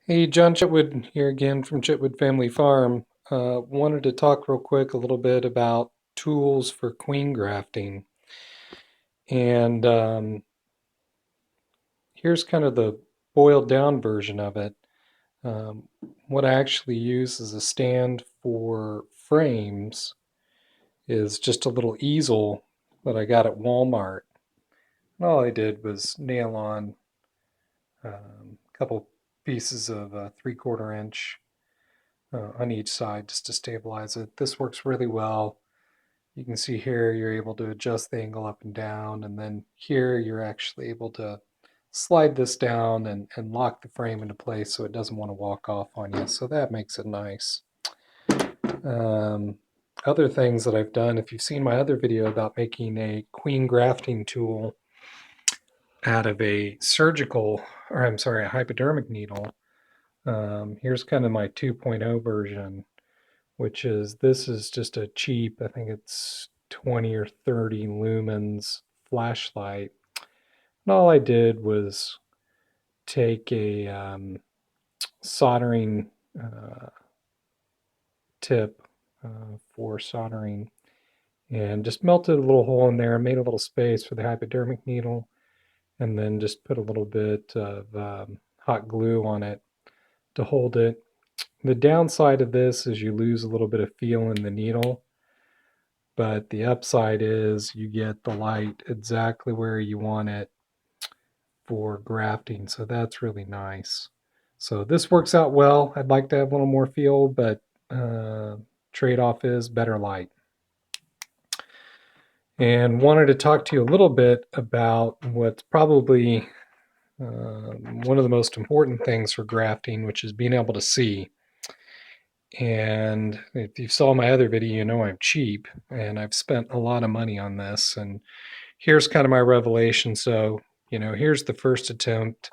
Hey, John Chitwood here again from Chitwood Family Farm. Wanted to talk real quick a little bit about tools for queen grafting. And here's kind of the boiled down version of it. Um, what I actually use as a stand for frames is just a little easel that I got at Walmart. And all I did was nail on a couple pieces of 3/4 inch on each side just to stabilize it. This works really well. You can see here you're able to adjust the angle up and down, and then here you're actually able to slide this down and lock the frame into place so it doesn't want to walk off on you. So that makes it nice. Um, Other things that I've done, if you've seen my other video about making a queen grafting tool out of a a hypodermic needle, here's kind of my 2.0 version, which is this is just a cheap, I think it's 20 or 30 lumens flashlight. And all I did was take a soldering tip for soldering and just melted a little hole in there, made a little space for the hypodermic needle, and then just put a little bit of hot glue on it to hold it. The downside of this is you lose a little bit of feel in the needle, but the upside is you get the light exactly where you want it for grafting, so that's really nice. So this works out well. I'd like to have a little more feel, but trade-off is better light. And wanted to talk to you a little bit about what's probably one of the most important things for grafting, which is being able to see. And if you saw my other video, you know I'm cheap and I've spent a lot of money on this. And here's kind of my revelation. So, here's the first attempt.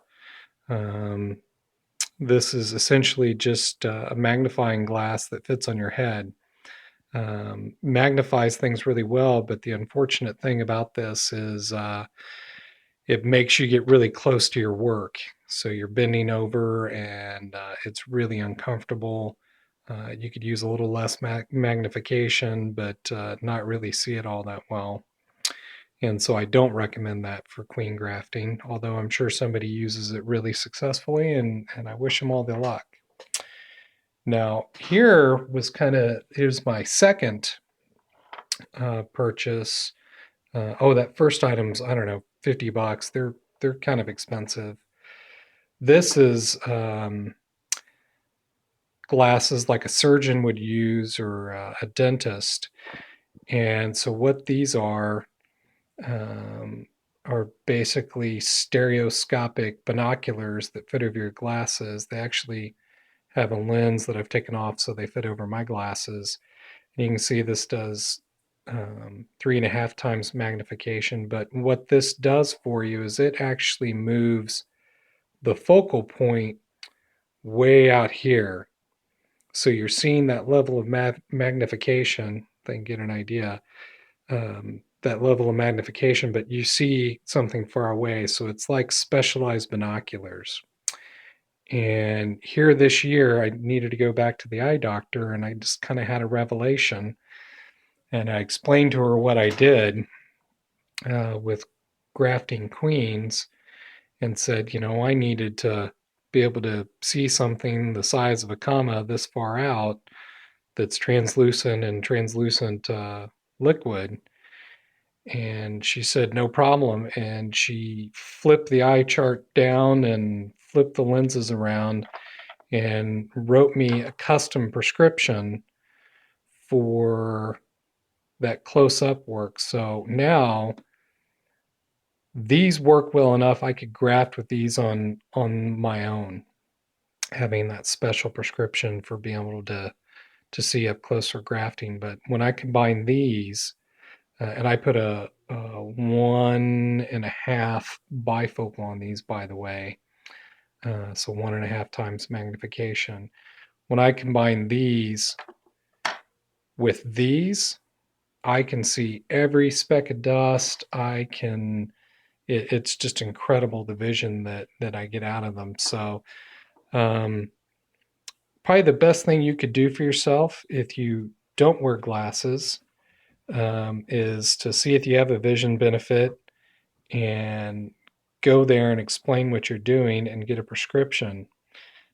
Um, this is essentially just a magnifying glass that fits on your head. Magnifies things really well, but the unfortunate thing about this is it makes you get really close to your work. So you're bending over and it's really uncomfortable. You could use a little less magnification, but not really see it all that well. And so I don't recommend that for queen grafting, although I'm sure somebody uses it really successfully, and I wish them all the luck. Now, here's my second purchase. That first item's, I don't know, $50. They're kind of expensive. This is glasses like a surgeon would use or a dentist. And so what these are basically stereoscopic binoculars that fit over your glasses. They actually have a lens that I've taken off so they fit over my glasses. And you can see this does 3.5 times magnification. But what this does for you is it actually moves the focal point way out here. So you're seeing that level of magnification, they can get an idea, that level of magnification, but you see something far away. So it's like specialized binoculars. And here this year, I needed to go back to the eye doctor, and I just kind of had a revelation. And I explained to her what I did with grafting queens and said, I needed to be able to see something the size of a comma this far out that's translucent and translucent liquid. And she said, no problem. And she flipped the eye chart down and flipped the lenses around and wrote me a custom prescription for that close up work. So now these work well enough I could graft with these on my own, having that special prescription for being able to see up close for grafting. But when I combine these, and I put a 1.5 bifocal on these, by the way, so 1.5 times magnification. When I combine these with these, I can see every speck of dust. It's just incredible the vision that I get out of them. So Um, Probably the best thing you could do for yourself if you don't wear glasses is to see if you have a vision benefit and go there and explain what you're doing and get a prescription.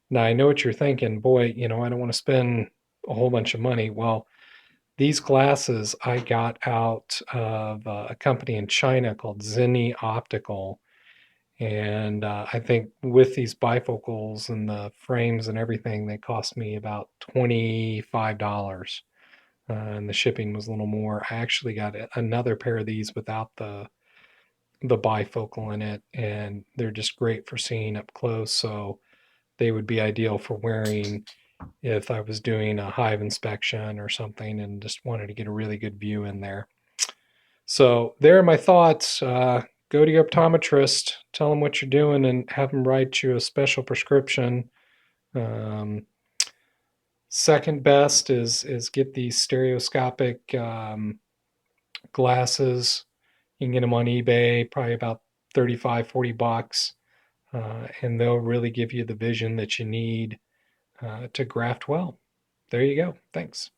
Now, I know what you're thinking, boy, I don't want to spend a whole bunch of money. Well, these glasses I got out of a company in China called Zenni Optical. And I think with these bifocals and the frames and everything, they cost me about $25. And the shipping was a little more. I actually got another pair of these without the bifocal in it, and they're just great for seeing up close. So they would be ideal for wearing if I was doing a hive inspection or something and just wanted to get a really good view in there. So there are my thoughts. Go to your optometrist, tell them what you're doing, and have them write you a special prescription. Um, Second best is get these stereoscopic glasses. You can get them on eBay, probably about 35, $40, and they'll really give you the vision that you need to graft well. There you go. Thanks.